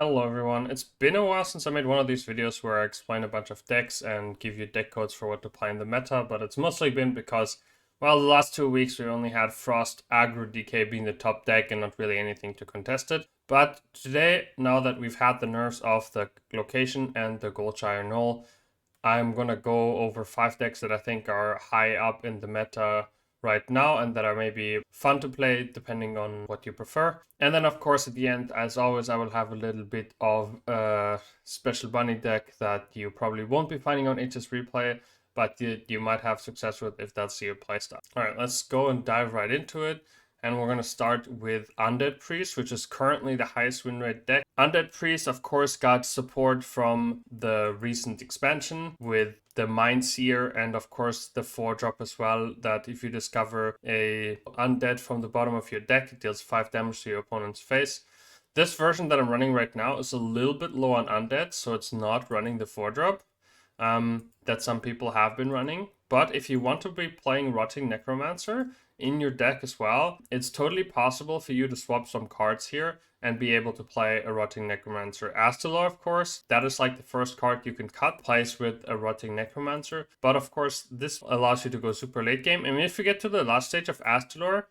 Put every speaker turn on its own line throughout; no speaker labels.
Hello everyone, it's been a while since I made one of these videos where I explain a bunch of decks and give you deck codes for what to play in the meta, but it's mostly been because, well, the last 2 weeks we only had Frost, Aggro, DK being the top deck and not really anything to contest it. But today, now that we've had the nerfs of the location and the Goldshire Knoll, I'm gonna go over 5 decks that I think are high up in the meta right now and that are maybe fun to play depending on what you prefer. And then of course at the end, as always, I will have a little bit of a special bunny deck that you probably won't be finding on HS Replay, but you might have success with if that's your playstyle. Alright, let's go and dive right into it. And we're going to start with Undead Priest, which is currently the highest win rate deck. Undead Priest, of course, got support from the recent expansion with the Mind Seer and, of course, the 4-drop as well, that if you discover a Undead from the bottom of your deck, it deals 5 damage to your opponent's face. This version that I'm running right now is a little bit low on Undead, so it's not running the 4-drop that some people have been running. But if you want to be playing Rotting Necromancer in your deck as well, it's totally possible for you to swap some cards here and be able to play a Rotting Necromancer. Astalor, of course, that is like the first card you can cut, plays with a Rotting Necromancer. But of course, this allows you to go super late game. And if you get to the last stage of Astalor,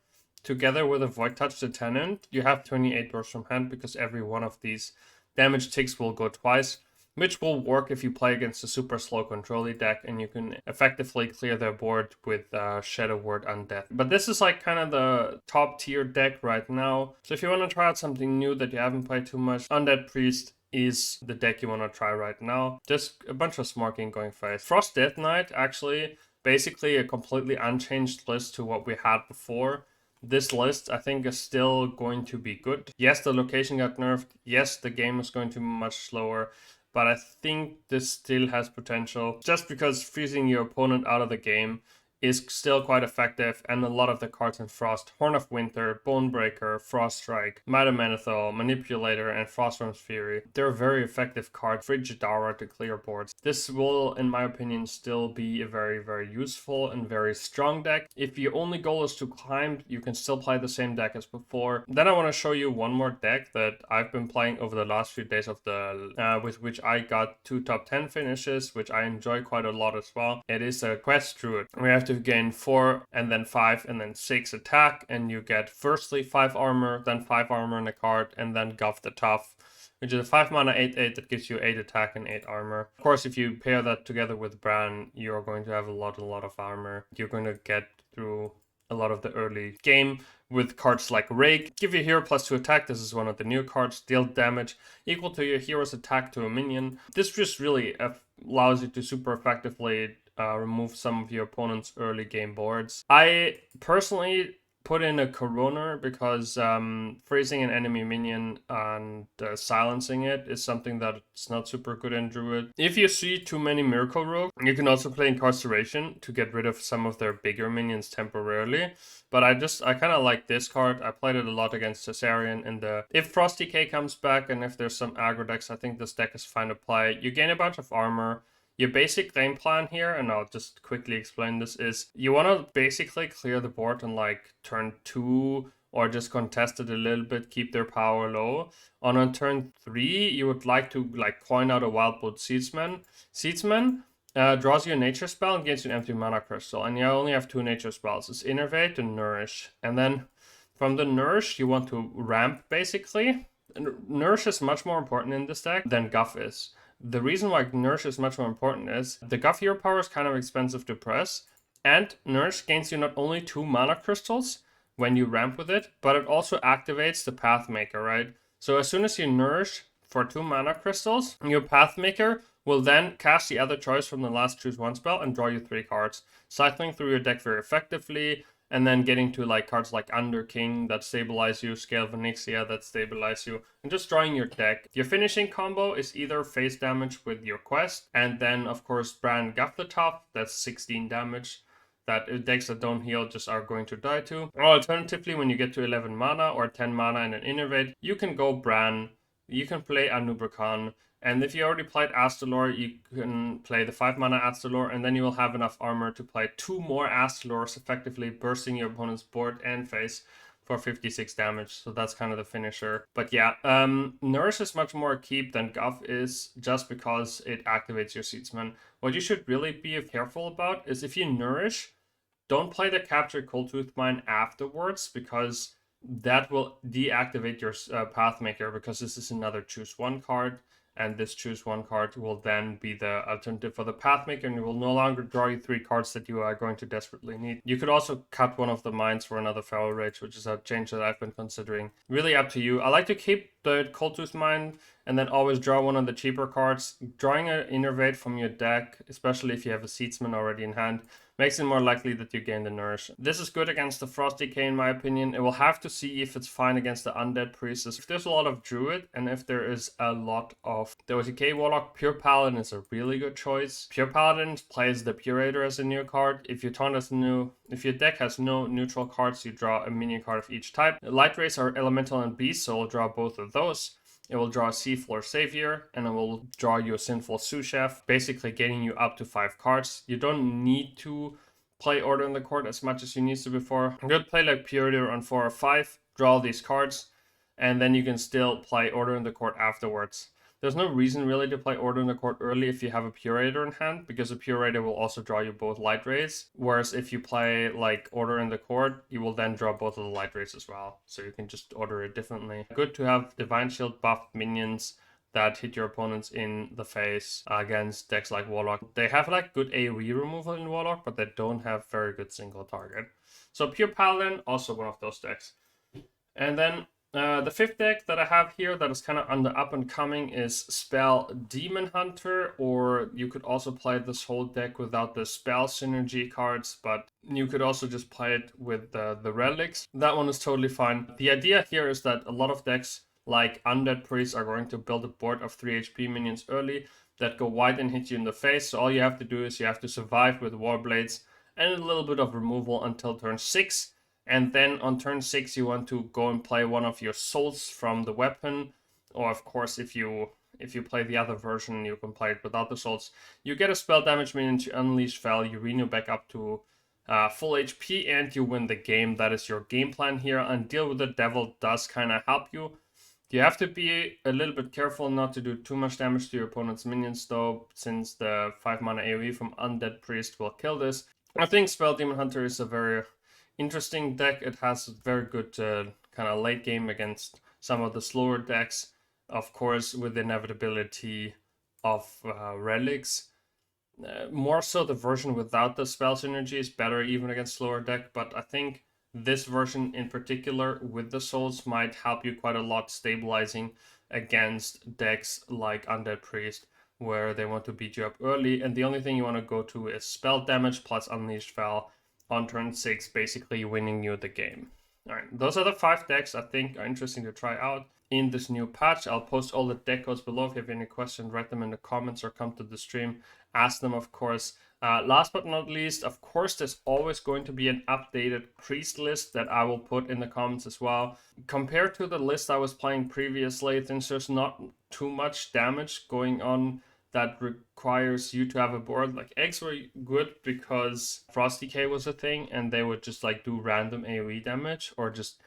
together with a Void Touch the Tenant, you have 28 doors from hand because every one of these damage ticks will go twice, which will work if you play against a super slow control deck and you can effectively clear their board with Shadow Word Undead. But this is like kind of the top tier deck right now. So if you want to try out something new that you haven't played too much, Undead Priest is the deck you want to try right now. Just a bunch of smarking going fast. Frost Death Knight, actually, basically a completely unchanged list to what we had before. This list, I think, is still going to be good. Yes, the location got nerfed. Yes, the game is going to be much slower. But I think this still has potential just because freezing your opponent out of the game is still quite effective, and a lot of the cards in Frost, Horn of Winter, Bonebreaker, Frost Strike, Might of Manethol, Manipulator, and Frostworm's Fury, they're very effective cards. Frigid Aura to clear boards. This will, in my opinion, still be a very, very useful and very strong deck. If your only goal is to climb, you can still play the same deck as before. Then I want to show you one more deck that I've been playing over the last few days of the with which I got 2 top 10 finishes, which I enjoy quite a lot as well. It is a Quest Druid. We have to gain 4 and then 5 and then 6 attack, and you get firstly 5 armor, then 5 armor in a card, and then Guff the Tough, which is a 5 mana 8/8 that gives you 8 attack and 8 armor. Of course, if you pair that together with Bran, you're going to have a lot of armor. You're going to get through a lot of the early game with cards like Rake. Give your hero +2 attack. This is one of the new cards. Deal damage equal to your hero's attack to a minion. This just really allows you to super effectively remove some of your opponent's early game boards. I personally put in a Coroner because freezing an enemy minion and silencing it is something that's not super good in Druid. If you see too many Miracle Rogue, you can also play Incarceration to get rid of some of their bigger minions temporarily. But I kind of like this card. I played it a lot against Caesarian, and if Frost DK comes back and if there's some aggro decks, I think this deck is fine to play. You gain a bunch of armor. Your basic game plan here, and I'll just quickly explain this, is you want to basically clear the board on like turn 2 or just contest it a little bit, keep their power low. On turn 3, you would like to like coin out a Wildwood Seedsman. Seedsman draws you a nature spell and gains you an empty mana crystal, and you only have 2 nature spells. It's Innervate and Nourish. And then from the Nourish, you want to ramp basically. Nourish is much more important in this deck than Guff is. The reason why Nourish is much more important is the Guff hero power is kind of expensive to press, and Nourish gains you not only 2 mana crystals when you ramp with it, but it also activates the Pathmaker, right? So as soon as you Nourish for 2 mana crystals, your Pathmaker will then cast the other choice from the last choose 1 spell and draw you 3 cards, cycling through your deck very effectively. And then getting to like cards like Underking that stabilize you, Scale of Onyxia that stabilize you, and just drawing your deck. Your finishing combo is either face damage with your quest, and then of course Bran Guff the Top, that's 16 damage. That decks that don't heal just are going to die to. Or alternatively, when you get to 11 mana or 10 mana and an Innervate, you can go Bran, you can play Anubrakan, and if you already played Astalor, you can play the 5 mana Astalor, and then you will have enough armor to play 2 more Astalors, effectively bursting your opponent's board and face. for 56 damage, so that's kind of the finisher. But yeah, Nourish is much more a keep than Guff is, just because it activates your Seedsman. What you should really be careful about is if you Nourish, don't play the Capture Coldtooth Mine afterwards, because that will deactivate your Pathmaker, because this is another choose one card, and this choose one card will then be the alternative for the Pathmaker, and it will no longer draw you 3 cards that you are going to desperately need. You could also cut one of the mines for another Feral Rage, which is a change that I've been considering. Really up to you. I like to keep the Coldtooth Mine and then always draw one of the cheaper cards. Drawing an Innervate from your deck, especially if you have a Seedsman already in hand, makes it more likely that you gain the Nourish. This is good against the Frost Decay in my opinion. It will have to see if it's fine against the Undead Priest. If there's a lot of Druid and if there is a lot of the OTK Warlock, Pure Paladin is a really good choice. Pure Paladin plays the Purator as a new card. If your deck has no neutral cards, you draw a minion card of each type. Light Rays are Elemental and Beast, so I'll draw both of those. It will draw a Seafloor Savior, and it will draw you a Sinful Sous Chef, basically getting you up to 5 cards. You don't need to play Order in the Court as much as you need to before. You could play like Purator on 4 or 5, draw these cards, and then you can still play Order in the Court afterwards. There's no reason really to play Order in the Court early if you have a Purator in hand, because a Purator will also draw you both Light Rays, whereas if you play like Order in the Court, you will then draw both of the Light Rays as well, so you can just order it differently. Good to have Divine Shield buffed minions that hit your opponents in the face against decks like Warlock. They have like good AoE removal in Warlock, but they don't have very good single target. So Pure Paladin, also one of those decks. And then the 5th deck that I have here that is kind of on the up and coming is Spell Demon Hunter, or you could also play this whole deck without the spell synergy cards, but you could also just play it with the relics. That one is totally fine. The idea here is that a lot of decks like Undead Priest are going to build a board of 3 HP minions early that go wide and hit you in the face, so all you have to do is you have to survive with Warblades and a little bit of removal until turn 6. And then on turn 6, you want to go and play one of your souls from the weapon. Or of course, if you play the other version, you can play it without the souls. You get a spell damage minion to unleash Fel, you renew back up to full HP, and you win the game. That is your game plan here. And Deal with the Devil does kind of help you. You have to be a little bit careful not to do too much damage to your opponent's minions though, since the 5 mana AoE from Undead Priest will kill this. I think Spell Demon Hunter is a very interesting deck. It has very good kind of late game against some of the slower decks, of course with the inevitability of relics. More so the version without the spell synergy is better even against slower deck, but I think this version in particular with the souls might help you quite a lot stabilizing against decks like Undead Priest, where they want to beat you up early, and the only thing you want to go to is spell damage plus Unleashed Fel on turn 6, basically winning you the game. Alright, those are the 5 decks I think are interesting to try out in this new patch. I'll post all the deck codes below. If you have any questions, write them in the comments or come to the stream, ask them of course. Last but not least, of course, there's always going to be an updated priest list that I will put in the comments as well. Compared to the list I was playing previously, since there's not too much damage going on that requires you to have a board. Like eggs were good because Frost Decay was a thing and they would just like do random AoE damage or just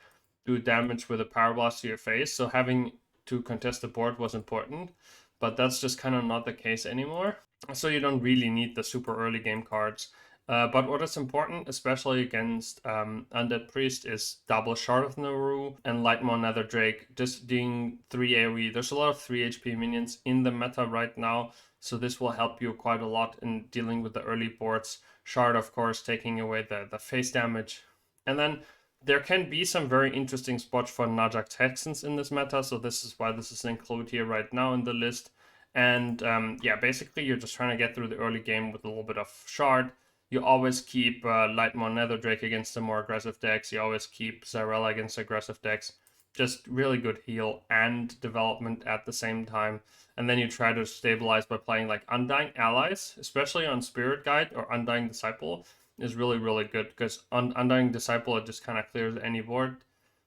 do damage with a Power Blast to your face. So having to contest the board was important, but that's just kind of not the case anymore. So you don't really need the super early game cards. But what is important, especially against Undead Priest, is double Shard of Naru and Lightmaw Nether Drake, just doing 3 AoE. There's a lot of 3 HP minions in the meta right now, so this will help you quite a lot in dealing with the early boards. Shard, of course, taking away the face damage. And then there can be some very interesting spots for Najak Texans in this meta, so this is why this is included here right now in the list. And yeah, basically you're just trying to get through the early game with a little bit of Shard. You always keep Lightmaw Nether Drake against the more aggressive decks. You always keep Zarella against aggressive decks. Just really good heal and development at the same time. And then you try to stabilize by playing like Undying Allies, especially on Spirit Guide or Undying Disciple, is really, really good. Because on Undying Disciple, it just kind of clears any board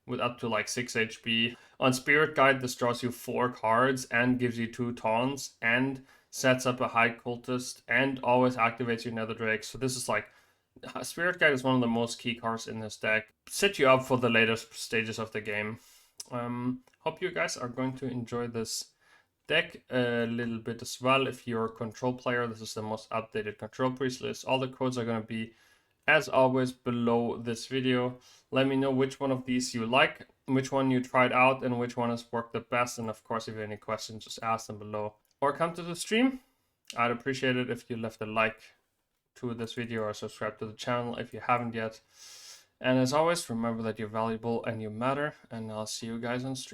with up to like 6 HP. On Spirit Guide, this draws you 4 cards and gives you 2 taunts and sets up a high cultist and always activates your Nether Drake. So this is like Spirit Guide is one of the most key cards in this deck. Set you up for the later stages of the game. Hope you guys are going to enjoy this deck a little bit as well. If you're a control player, this is the most updated Ctrl Priest list. All the codes are going to be, as always, below this video. Let me know which one of these you like, which one you tried out, and which one has worked the best. And of course, if you have any questions, just ask them below. Or come to the stream. I'd appreciate it if you left a like to this video or subscribe to the channel if you haven't yet. And as always, remember that you're valuable and you matter, and I'll see you guys on stream.